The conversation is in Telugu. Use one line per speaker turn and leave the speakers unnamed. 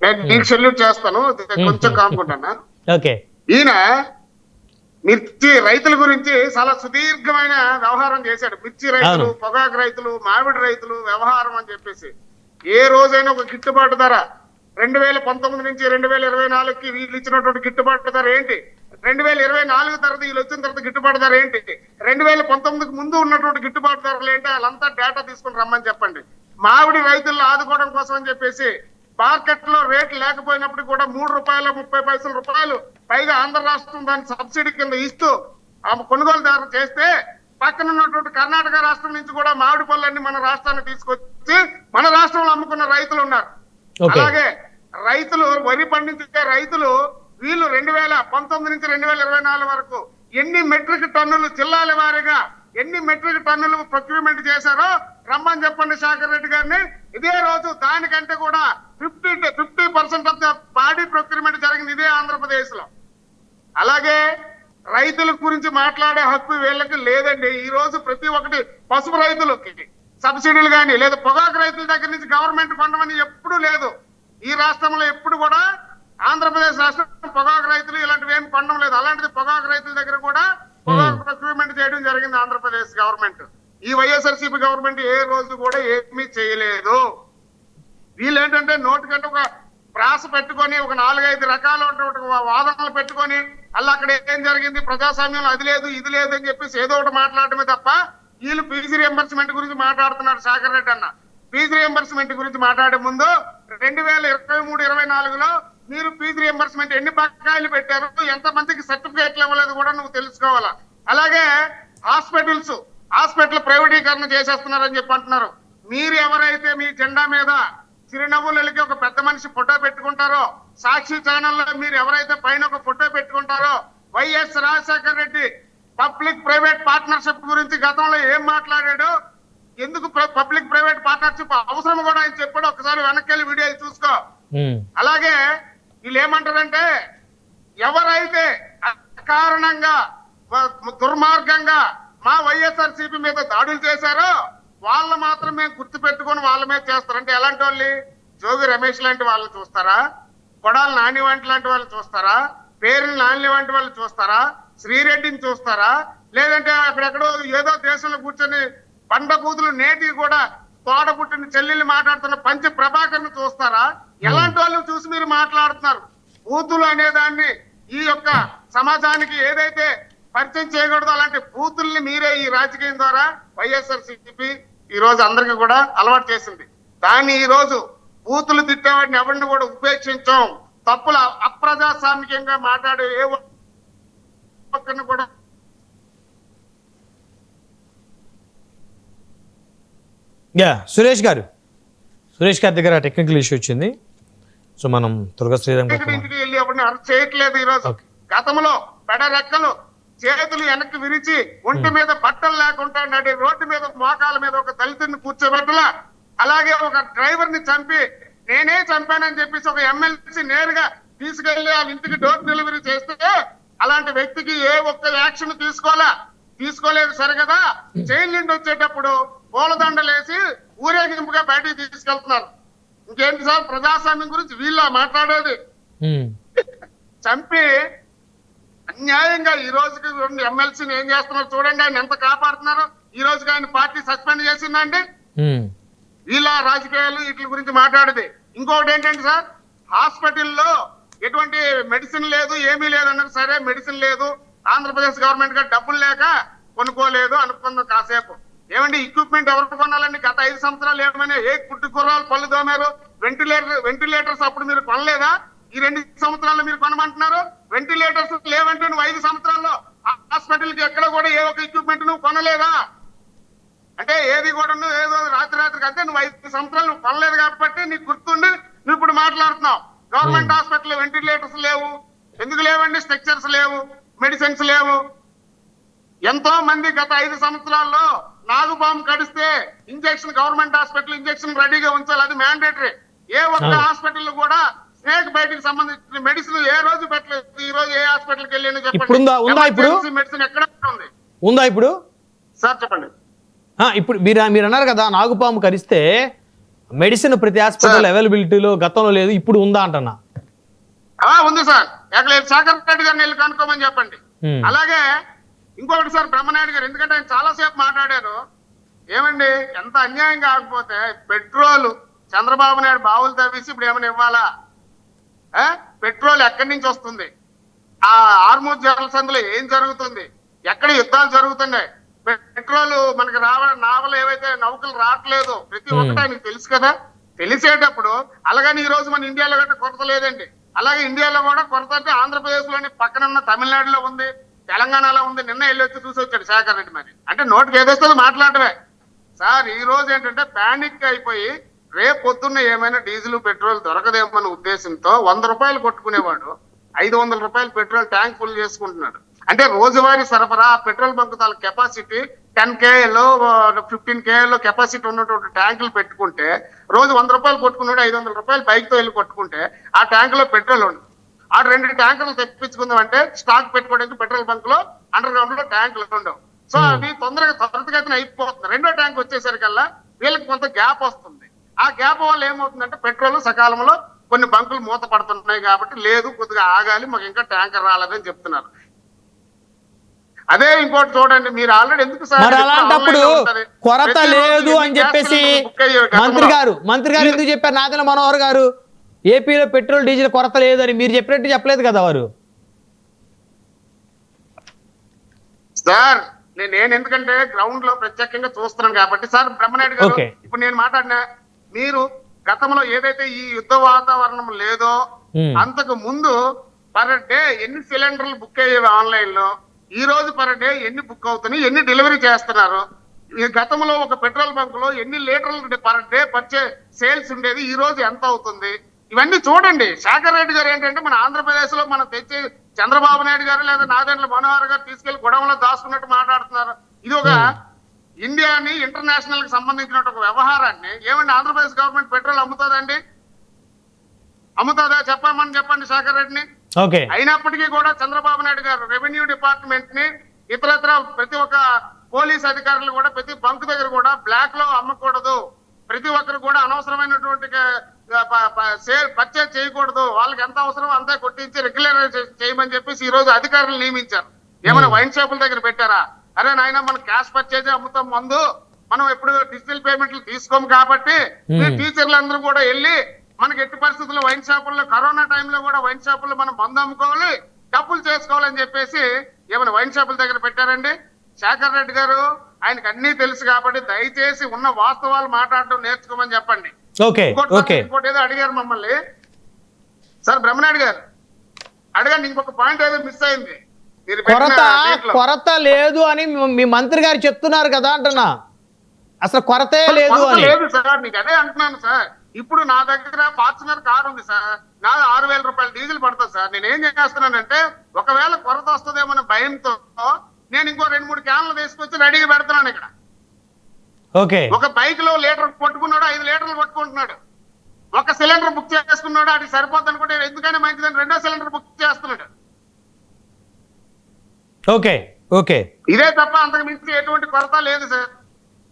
నేను నీకు సెల్యూట్ చేస్తాను, కొంచెం కానుకుంటాను.
ఓకే.
ఈయన మిర్చి రైతుల గురించి చాలా సుదీర్ఘమైన వ్యవహారం చేశాడు. మిర్చి రైతులు, పొగాకు రైతులు, మామిడి రైతులు వ్యవహారం అని చెప్పేసి ఏ రోజైనా ఒక గిట్టుబాటు ధర 2019 నుంచి 2024కి వీళ్ళు ఇచ్చినటువంటి గిట్టుబాటు ధర ఏంటి, 2024 తర్వాత వీళ్ళు వచ్చిన తర్వాత గిట్టుబాటు ధర ఏంటి, 2019కి ముందు ఉన్నటువంటి గిట్టుబాటు ధరలు ఏంటి, వాళ్ళంతా డేటా తీసుకుని రమ్మని చెప్పండి. మామిడి రైతులను ఆదుకోవడం కోసం అని చెప్పేసి మార్కెట్ లో రేట్లు లేకపోయినప్పుడు కూడా ₹3.30 పైగా ఆంధ్ర రాష్ట్రం దాన్ని సబ్సిడీ కింద ఇస్తూ కొనుగోలుదారు చేస్తే పక్కన ఉన్నటువంటి కర్ణాటక రాష్ట్రం నుంచి కూడా మామిడి పళ్ళన్ని మన రాష్ట్రానికి తీసుకొచ్చి మన రాష్ట్రంలో అమ్ముకున్న రైతులు ఉన్నారు. అలాగే రైతులు వరి పండించే రైతులు వీళ్ళు 2019 నుంచి 2024 వరకు ఎన్ని మెట్రిక్ టన్నులు జిల్లాల వారీగా ఎన్ని మెట్రిక్ టన్నులు ప్రొక్యూర్మెంట్ చేశారో రమ్మని చెప్పండి శేఖర్ రెడ్డి గారిని. ఇదే రోజు దానికంటే కూడా 50% ఆఫ్ ద పాడి ప్రొక్యూర్మెంట్ జరిగింది ఇదే ఆంధ్రప్రదేశ్ లో. అలాగే రైతుల గురించి మాట్లాడే హక్కు వీళ్ళకి లేదండి. ఈ రోజు ప్రతి ఒక్కటి పసుపు రైతులకి సబ్సిడీలు కానీ లేదా పొగాకు రైతుల దగ్గర నుంచి గవర్నమెంట్ కొనమని ఎప్పుడు లేదు. ఈ రాష్ట్రంలో ఎప్పుడు కూడా ఆంధ్రప్రదేశ్ రాష్ట్రం పొగాకు రైతులు ఇలాంటివి ఏమి కొనడం లేదు. అలాంటిది పొగాకు రైతుల దగ్గర కూడా పొగాకు ప్రొక్యూర్మెంట్ చేయడం జరిగింది ఆంధ్రప్రదేశ్ గవర్నమెంట్. ఈ వైఎస్ఆర్సీపీ గవర్నమెంట్ ఏ రోజు కూడా ఏమీ చేయలేదు. వీళ్ళు ఏంటంటే నోటికంటే ఒక ప్రాస పెట్టుకొని ఒక 4-5 రకాల వాదనలు పెట్టుకొని అలా అక్కడ ఏం జరిగింది ప్రజాస్వామ్యంలో అది లేదు ఇది లేదు అని చెప్పేసి ఏదో ఒకటి మాట్లాడటమే తప్ప వీళ్ళు ఫీజు రియంబర్స్మెంట్ గురించి మాట్లాడుతున్నారు. శేఖర్ రెడ్డి అన్న ఫీజు రియంబర్స్మెంట్ గురించి మాట్లాడే ముందు 2023-24లో మీరు ఫీజు రియంబర్స్మెంట్ ఎన్ని బకాయిలు పెట్టారు, ఎంత మందికి సర్టిఫికేట్లు ఇవ్వలేదు కూడా నువ్వు తెలుసుకోవాలా. అలాగే హాస్పిటల్ ప్రైవేటీకరణ చేసేస్తున్నారని చెప్పి అంటున్నారు. మీరు ఎవరైతే మీ జెండా మీద చిరునవ్వులకి ఒక పెద్ద మనిషి ఫోటో పెట్టుకుంటారో, సాక్షి ఛానల్లో మీరు ఎవరైతే పైన ఒక ఫోటో పెట్టుకుంటారో, YS Rajasekhar Reddy public private partnership గురించి గతంలో ఏం మాట్లాడాడు, ఎందుకు పబ్లిక్ ప్రైవేట్ పార్ట్నర్షిప్ అవసరం కూడా ఆయన చెప్పాడు. ఒకసారి వెనక్కి వీడియోలు చూసుకో. అలాగే వీళ్ళు ఏమంటారంటే ఎవరైతే అకారణంగా దుర్మార్గంగా మా వైఎస్ఆర్సీపీ మీద దాడులు చేశారో వాళ్ళు మాత్రం మేము గుర్తు పెట్టుకొని వాళ్ళ మీద చేస్తారంటే ఎలాంటి వాళ్ళు, జోగి రమేష్ లాంటి వాళ్ళని చూస్తారా, కొడాలి నాని వంటి లాంటి వాళ్ళు చూస్తారా, పేరుని నాని వంటి వాళ్ళు చూస్తారా, శ్రీరెడ్డిని చూస్తారా, లేదంటే అక్కడెక్కడో ఏదో దేశంలో కూర్చొని పండ కూతులు నేటి కూడా తోడ పుట్టిన చెల్లెల్ని మాట్లాడుతున్న పంచ ప్రభాకర్ని చూస్తారా? ఎలాంటి వాళ్ళని చూసి మీరు మాట్లాడుతున్నారు? బూతులు అనేదాన్ని ఈ యొక్క సమాజానికి ఏదైతే పరిచయం చేయకూడదు అలాంటి బూతుల్ని మీరే ఈ రాజకీయం ద్వారా వైఎస్ఆర్సీపీ ఈ రోజు అందరికీ కూడా అలవాటు చేసింది. దాన్ని ఈ రోజు బూతులు తిట్టేవాడిని ఎవరిని కూడా ఉపేక్షించాం. తప్పులు అప్రజాస్వామికంగా మాట్లాడే ఏ ఒక్కరిని కూడా
సురేష్ గారి దగ్గర టెక్నికల్ ఇష్యూ వచ్చింది. సో మనం దుర్గా శ్రీరామ్
ఇంటికి వెళ్ళి ఎవరిని అరెస్ట్ చేయట్లేదు. ఈ రోజు గతంలో పెడరెక్కలు చేతులు వెనక్కి విరిచి ఒంటి మీద బట్టలు లేకుండా నడి రోడ్డు మీద మోకాల మీద ఒక దళితుడిని కూర్చోబెట్టలా, అలాగే ఒక డ్రైవర్ ని చంపి నేనే చంపానని చెప్పేసి ఒక ఎమ్మెల్సీ నేరుగా తీసుకెళ్లి వాళ్ళ ఇంటికి డోర్ డెలివరీ చేస్తే అలాంటి వ్యక్తికి ఏ ఒక్క యాక్షన్ తీసుకోలేదు. సరే కదా, జైలు నుండి వచ్చేటప్పుడు పూలదండలేసి ఊరేగింపుగా బయటికి తీసుకెళ్తున్నారు. ఇంకేంటి సార్ ప్రజాస్వామ్యం గురించి వీళ్ళ మాట్లాడేది? చంపి అన్యాయంగా ఈ రోజుకి ఎమ్మెల్సీని ఏం చేస్తున్నారు చూడండి. ఆయన ఎంత కాపాడుతున్నారు. ఈ రోజుకి ఆయన పార్టీ సస్పెండ్ చేసిందండి. వీళ్ళ రాజకీయాలు వీటి గురించి మాట్లాడేది. ఇంకొకటి ఏంటంటే సార్, హాస్పిటల్లో ఎటువంటి మెడిసిన్ లేదు ఏమీ లేదు అన్నారు. సరే మెడిసిన్ లేదు, ఆంధ్రప్రదేశ్ గవర్నమెంట్ గా డబ్బులు లేక కొనుక్కోలేదు అనుకుందాం కాసేపు. ఏమండి ఎక్విప్మెంట్ ఎవరు కొనాలండి? గత 5 సంవత్సరాలు ఏమైనా ఏ కుట్టు కుర్రాలు పళ్ళు దోమారు? వెంటిలేటర్స్ అప్పుడు మీరు కొనలేదా? ఈ 2 సంవత్సరాల్లో మీరు కొనమంటున్నారు. వెంటిలేటర్స్ లేవంటే నువ్వు 5 సంవత్సరాల్లో హాస్పిటల్ కి ఎక్కడ కూడా ఏ ఒక్క ఎక్విప్మెంట్ నువ్వు కొనలేదా? అంటే ఏది కూడా ఏదో రాత్రికి అంటే నువ్వు 5 సంవత్సరాలు నువ్వు కొనలేదు కాబట్టి నీకు గుర్తుండి నువ్వు ఇప్పుడు మాట్లాడుతున్నావు. గవర్నమెంట్ హాస్పిటల్ వెంటిలేటర్స్ లేవు. ఎందుకు లేవండి? స్ట్రక్చర్స్ లేవు, మెడిసిన్స్ లేవు. ఎంతో మంది గత 5 సంవత్సరాల్లో నాగుపాము కడిస్తే ఇంజక్షన్ గవర్నమెంట్ హాస్పిటల్ ఇంజక్షన్ రెడీగా ఉంచాలి, అది మ్యాండేటరీ. ఏ ఒక్క హాస్పిటల్ కూడా స్నేక్ బైట్కి సంబంధించిన మెడిసిన్ ఏ రోజు పెట్టలేదు. ఈ రోజు ఏ హాస్పిటల్కి వెళ్ళి చెప్పండి, మెడిసిన్ ఎక్కడ ఉంది?
ఉందా ఇప్పుడు?
సార్ చెప్పండి.
ఇప్పుడు మీరు అన్నారు కదా నాగుపాము కరిస్తే మెడిసిన్ ప్రతి హాస్పిటల్ అవైలబిలిటీలో గతంలో లేదు, ఇప్పుడు ఉందా అంటున్నా.
ఉంది సార్, ఎక్కడ శాఖర్ రెడ్డి గారిని వెళ్ళి కనుక్కోమని చెప్పండి. అలాగే ఇంకొకటి సార్, బ్రహ్మనాయుడు గారు, ఎందుకంటే ఆయన చాలాసేపు మాట్లాడారు. ఏమండి, ఎంత అన్యాయం కాకపోతే పెట్రోల్ చంద్రబాబు నాయుడు బావులు తవ్వేసి ఇప్పుడు ఏమైనా ఇవ్వాలా? పెట్రోల్ ఎక్కడి నుంచి వస్తుంది? ఆ ఆర్మూర్ జలసంధిలో ఏం జరుగుతుంది? ఎక్కడ యుద్ధాలు జరుగుతున్నాయి? పెట్రోల్ మనకి నావలు ఏవైతే నౌకలు రావట్లేదు, ప్రతి ఒక్కటి ఆయనకు తెలుసు కదా. తెలిసేటప్పుడు అలాగని ఈ రోజు మన ఇండియాలో గట్రా కొరత లేదండి. అలాగే ఇండియాలో కూడా కొరత అంటే ఆంధ్రప్రదేశ్ లోని పక్కన ఉన్న తమిళనాడులో ఉంది, తెలంగాణలో ఉంది. నిన్న వెళ్ళి వచ్చి చూసి వచ్చాడు శాఖర్ రెడ్డి. మరి అంటే నోటికి ఏదొస్తుందో మాట్లాడమే సార్. ఈ రోజు ఏంటంటే పానిక్ అయిపోయి రేపు పొద్దున్న ఏమైనా డీజిల్ పెట్రోల్ దొరకదేమన్న ఉద్దేశంతో 100 రూపాయలు కొట్టుకునేవాడు 500 రూపాయలు పెట్రోల్ ట్యాంక్ ఫుల్ చేసుకుంటున్నాడు. అంటే రోజువారీ సరఫరా పెట్రోల్ బంక్ తాల కెపాసిటీ 10 KL 15 KL కెపాసిటీ ఉన్నటువంటి ట్యాంకులు పెట్టుకుంటే రోజు 100 రూపాయలు కొట్టుకున్నాడు, 500 రూపాయలు బైక్ తో వెళ్ళి కొట్టుకుంటే ఆ ట్యాంక్ లో పెట్రోల్ ఉంది. ఆ 2 ట్యాంకులు తెప్పించుకుందాం అంటే స్టాక్ పెట్టుకోవడానికి పెట్రోల్ బంక్ లో అండర్ గ్రౌండ్ లో ట్యాంకులు ఉండవు. సో అవి త్వరితగతిన అయిపోతుంది. రెండో ట్యాంక్ వచ్చేసరికల్లా వీళ్ళకి కొంత గ్యాప్ వస్తుంది. ఆ గ్యాప్ వల్ల ఏమవుతుందంటే పెట్రోల్ సకాలంలో కొన్ని బంకులు మూత పడుతున్నాయి కాబట్టి లేదు, కొద్దిగా ఆగాలి, మాకు ఇంకా ట్యాంకర్ రాలేదని చెప్తున్నారు. అదే ఇంకోటి చూడండి, మీరు ఆల్రెడీ ఎందుకు
మరి అలాంటప్పుడు కొరత లేదు అని చెప్పేసి మంత్రి గారు ఎందుకు చెప్పారు? నాదెండ్ల మనోహర్ గారు ఏపీలో పెట్రోల్ డీజిల్ కొరత లేదని మీరు చెప్పినట్టు చెప్పలేదు కదా వారు.
సార్ నేను ఎందుకంటే గ్రౌండ్ లో ప్రత్యేకంగా చూస్తున్నాను కాబట్టి. సార్ బ్రహ్మనాయుడు గారు, ఇప్పుడు నేను మాట్లాడినా, మీరు గతంలో ఏదైతే ఈ యుద్ధ వాతావరణం లేదో అంతకు ముందు పర్ డే ఎన్ని సిలిండర్లు బుక్ అయ్యేవి ఆన్లైన్ లో, ఈ రోజు పర్ డే ఎన్ని బుక్ అవుతున్నాయి, ఎన్ని డెలివరీ చేస్తున్నారు, ఈ గతంలో ఒక పెట్రోల్ బంక్ లో ఎన్ని లీటర్లు పర్ డే సేల్స్ ఉండేది, ఈ రోజు ఎంత అవుతుంది, ఇవన్నీ చూడండి. శాఖర్ రెడ్డి గారు ఏంటంటే మన ఆంధ్రప్రదేశ్ లో మనం తెచ్చి చంద్రబాబు నాయుడు గారు లేదా నాదెండ్ల మనోహర్ గారు తీసుకెళ్లి గొడవలో దాచుకున్నట్టు మాట్లాడుతున్నారు. ఇది ఒక ఇండియాని ఇంటర్నేషనల్ కి సంబంధించిన ఒక వ్యవహారాన్ని. ఏమండి, ఆంధ్రప్రదేశ్ గవర్నమెంట్ పెట్రోల్ అమ్ముతుందండి? అమ్ముతుందా? చెప్పండి శాఖర్ రెడ్డిని. అయినప్పటికీ కూడా చంద్రబాబు నాయుడు గారు రెవెన్యూ డిపార్ట్మెంట్ ని ఇతరత్ర ప్రతి ఒక్క పోలీస్ అధికారులు కూడా ప్రతి బంక్ దగ్గర కూడా బ్లాక్ లో అమ్మకూడదు, ప్రతి ఒక్కరు కూడా అనవసరమైనటువంటి పర్చేజ్ చేయకూడదు, వాళ్ళకి ఎంత అవసరమో అంతే కొట్టించి రెగ్యులర్ చేయమని చెప్పేసి ఈ రోజు అధికారులు నియమించారు. ఏమైనా వైన్ షాపుల దగ్గర పెట్టారా? అరే నాయన, మనం క్యాష్ పర్చేజ్ అమ్ముతాం, మందు మనం ఎప్పుడు డిజిటల్ పేమెంట్లు తీసుకోము కాబట్టి టీచర్లు అందరూ కూడా వెళ్ళి మనకి ఎట్టి పరిస్థితుల్లో వైన్ షాపుల్లో కరోనా టైంలో కూడా వైన్ షాపుల్లో మనం మందు అమ్ముకోవాలి, డబ్బులు చేసుకోవాలని చెప్పేసి ఏమైనా వైన్ షాపుల దగ్గర పెట్టారండి? శాఖర్ రెడ్డి గారు, ఆయనకు అన్ని తెలుసు కాబట్టి దయచేసి ఉన్న వాస్తవాలు మాట్లాడడం నేర్చుకోమని చెప్పండి. ఇంకోటి ఏదో అడిగారు మమ్మల్ని సార్ బ్రహ్మనాయుడు గారు, అడగండి. ఇంకొక పాయింట్ ఏదో మిస్ అయింది.
కొరత లేదు అని మీ మంత్రి గారు చెప్తున్నారు కదా అంటున్నా. అసలు కొరతే లేదు అని
లేదు సార్, నీకు అదే అంటున్నాను సార్. ఇప్పుడు నా దగ్గర ఫార్చునర్ కార్ ఉంది సార్, నా 6,000 రూపాయలు డీజిల్ పడుతుంది సార్. నేను ఏం చేస్తున్నానంటే ఒకవేళ కొరత వస్తుందేమో భయంతో నేను ఇంకో 2-3 క్యాన్లు తీసుకొచ్చి రెడీగా పెడుతున్నాను ఇక్కడ. ఒక బైక్ లో లీటర్ పట్టుకున్నాడు, 5 లీటర్లు పట్టుకుంటున్నాడు. ఒక సిలిండర్ బుక్ చేసుకున్నాడు, అది సరిపోద్ది అనుకుంటే ఎందుకైనా మంచిదని 2వ సిలిండర్ బుక్ చేస్తున్నాడు. ఇదే తప్ప అంతకు మించి ఎటువంటి కొరత లేదు సార్.